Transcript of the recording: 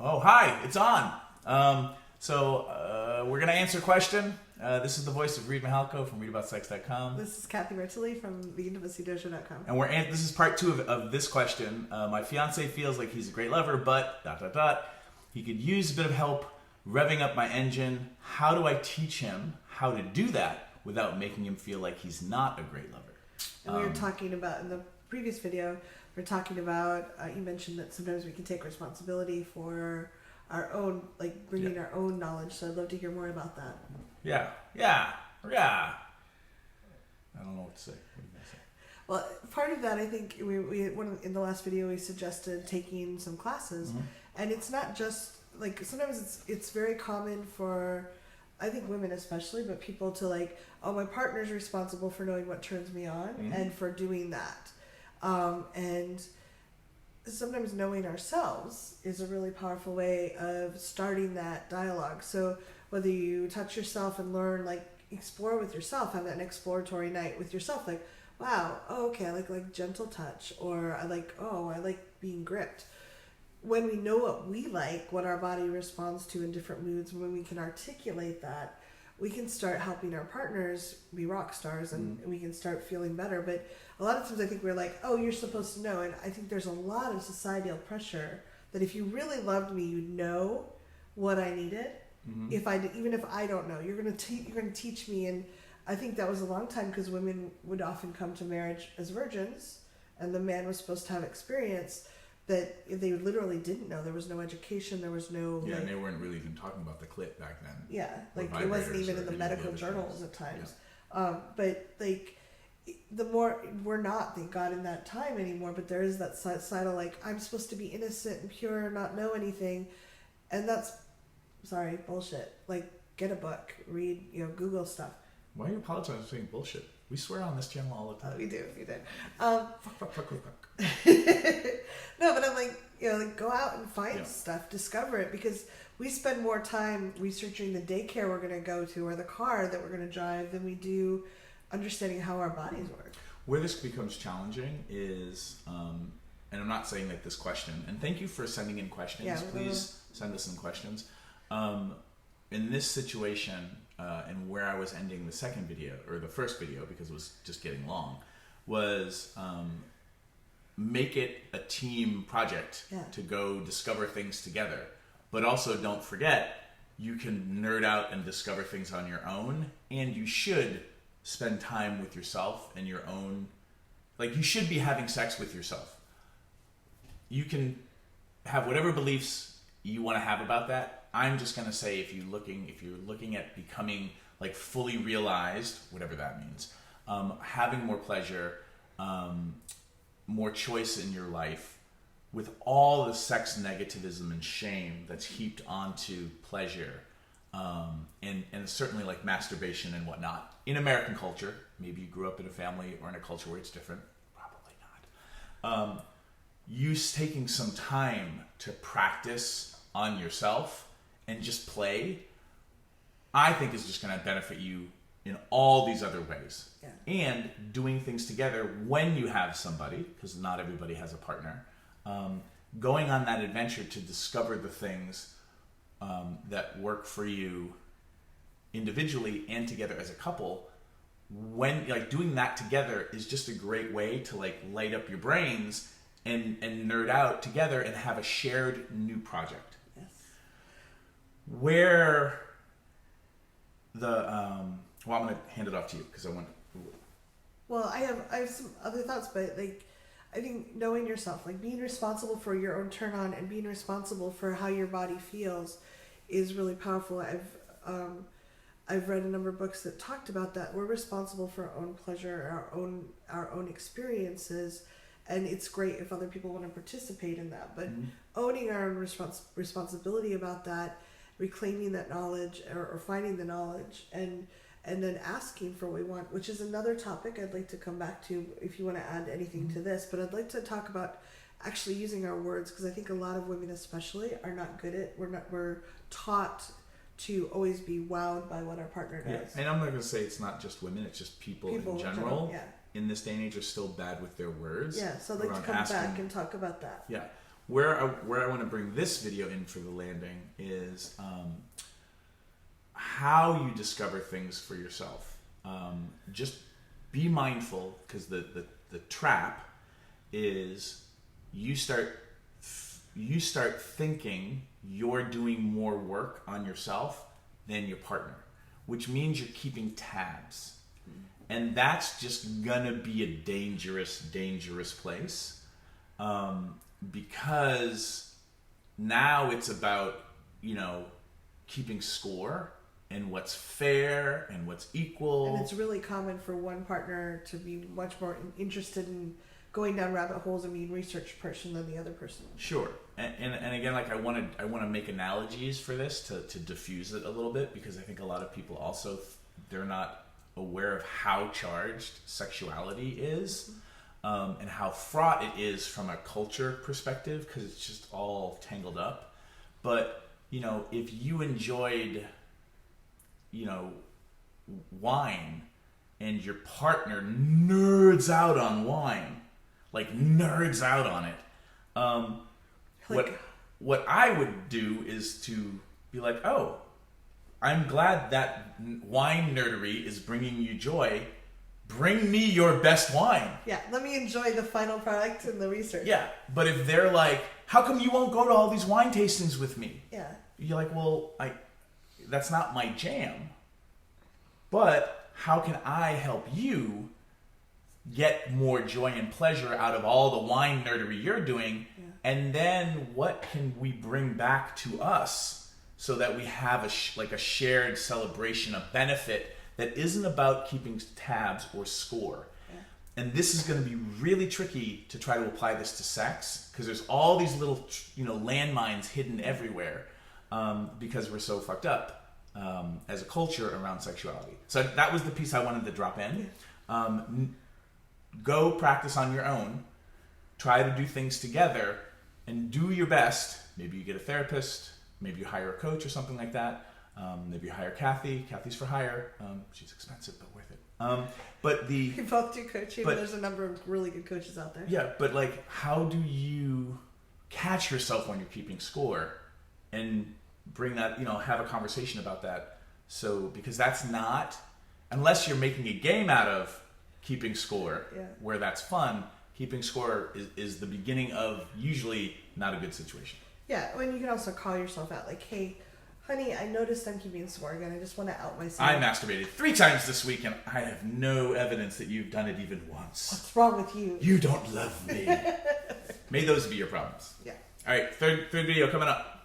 Oh, hi, it's on. We're going to answer a question. This is the voice of Reid from readaboutsex.com. This is Cathy from theintimacydojo.com. And this is part 2 of this question. My fiancé feels like he's a great lover, but ... He could use a bit of help revving up my engine. How do I teach him how to do that without making him feel like he's not a great lover? And we were talking about, in the previous video, we were talking about, you mentioned that sometimes we can take responsibility for our own, like bringing our own knowledge. So I'd love to hear more about that. Yeah. I don't know what to say. What are you going to say? Well, part of that, I think, in the last video, we suggested taking some classes. Mm-hmm. And it's not just, like, sometimes it's very common for, I think women especially, but people to like, oh, my partner's responsible for knowing what turns me on and for doing that. And sometimes knowing ourselves is a really powerful way of starting that dialogue. So whether you touch yourself and learn, like, explore with yourself, have an exploratory night with yourself, like, wow, oh, okay, I like gentle touch, or I like being gripped. When we know what we like, what our body responds to in different moods, when we can articulate that, we can start helping our partners be rock stars, and we can start feeling better. But a lot of times I think we're like, oh, you're supposed to know. And I think there's a lot of societal pressure that if you really loved me, you'd know what I needed. Mm-hmm. Even if I don't know, you're going to teach me. And I think that was a long time, because women would often come to marriage as virgins, and the man was supposed to have experience that they literally didn't know. There was no education. There was no... Yeah, and they weren't really even talking about the clit back then. Yeah, like it wasn't even in the medical journals at times. Yeah. But like, the more... We're not, thank God, in that time anymore, but there is that side of like, I'm supposed to be innocent and pure and not know anything. And that's, sorry, bullshit. Like, get a book, read, Google stuff. Why are you apologizing for saying bullshit? We swear on this channel all the time. Oh, we do. Fuck. No, but I'm like, go out and find stuff, discover it, because we spend more time researching the daycare we're going to go to or the car that we're going to drive than we do understanding how our bodies work. Where this becomes challenging is, and I'm not saying that this question, and thank you for sending in questions. Yeah, please send us some questions. In this situation, and where I was ending the second video, or the first video, because it was just getting long, was make it a team project to go discover things together. But also don't forget, you can nerd out and discover things on your own, and you should spend time with yourself and your own, like, you should be having sex with yourself. You can have whatever beliefs you want to have about that. I'm just going to say, if you're looking at becoming like fully realized, whatever that means, having more pleasure, more choice in your life, with all the sex negativism and shame that's heaped onto pleasure, and certainly like masturbation and whatnot in American culture. Maybe you grew up in a family or in a culture where it's different. Probably not. You taking some time to practice on yourself and just play, I think is just going to benefit you in all these other ways. Yeah. And doing things together when you have somebody, because not everybody has a partner, going on that adventure to discover the things that work for you individually and together as a couple. When, like, doing that together is just a great way to, like, light up your brains and nerd out together and have a shared new project. Where the well, I'm going to hand it off to you because I want. Well, I have some other thoughts, but like, I think knowing yourself, like being responsible for your own turn on and being responsible for how your body feels, is really powerful. I've read a number of books that talked about that. We're responsible for our own pleasure, our own experiences, and it's great if other people want to participate in that. But owning our own responsibility about that, reclaiming that knowledge or finding the knowledge, and then asking for what we want, which is another topic I'd like to come back to if you want to add anything to this. But I'd like to talk about actually using our words, because I think a lot of women especially are not good at, we're taught to always be wowed by what our partner does. Yeah. And I'm not going to say it's not just women, it's just people in general. In this day and age are still bad with their words. Yeah, so I'd like to come back and talk about that. Yeah. where I want to bring this video in for the landing is how you discover things for yourself. Just be mindful, because the trap is you start thinking you're doing more work on yourself than your partner, which means you're keeping tabs. And that's just gonna be a dangerous place, because now it's about, keeping score and what's fair and what's equal. And it's really common for one partner to be much more interested in going down rabbit holes and being research person than the other person. Sure. And again, like I want to make analogies for this to diffuse it a little bit, because I think a lot of people also, they're not aware of how charged sexuality is, and how fraught it is from a culture perspective, because it's just all tangled up. But, if you enjoyed, wine, and your partner nerds out on wine, nerds out on it, what I would do is to be like, oh, I'm glad that wine nerdery is bringing you joy. Bring me your best wine. Yeah, let me enjoy the final product and the research. Yeah, but if they're like, how come you won't go to all these wine tastings with me? Yeah. You're like, well, that's not my jam. But how can I help you get more joy and pleasure out of all the wine nerdery you're doing? Yeah. And then what can we bring back to us so that we have a shared celebration, a benefit that isn't about keeping tabs or score? Yeah. And this is going to be really tricky to try to apply this to sex, because there's all these little, landmines hidden everywhere, because we're so fucked up as a culture around sexuality. So that was the piece I wanted to drop in. Yeah. Go practice on your own. Try to do things together and do your best. Maybe you get a therapist. Maybe you hire a coach or something like that. Maybe you hire Cathy. Cathy's for hire. She's expensive, but worth it. We both do coaching, but there's a number of really good coaches out there. Yeah, but how do you catch yourself when you're keeping score and bring that, have a conversation about that? So, because that's not, unless you're making a game out of keeping score, where that's fun, keeping score is the beginning of usually not a good situation. Yeah, and you can also call yourself out, hey, honey, I noticed I'm keeping score again. I just want to out myself. I masturbated 3 times this week, and I have no evidence that you've done it even once. What's wrong with you? You don't love me. May those be your problems. Yeah. All right, third video coming up.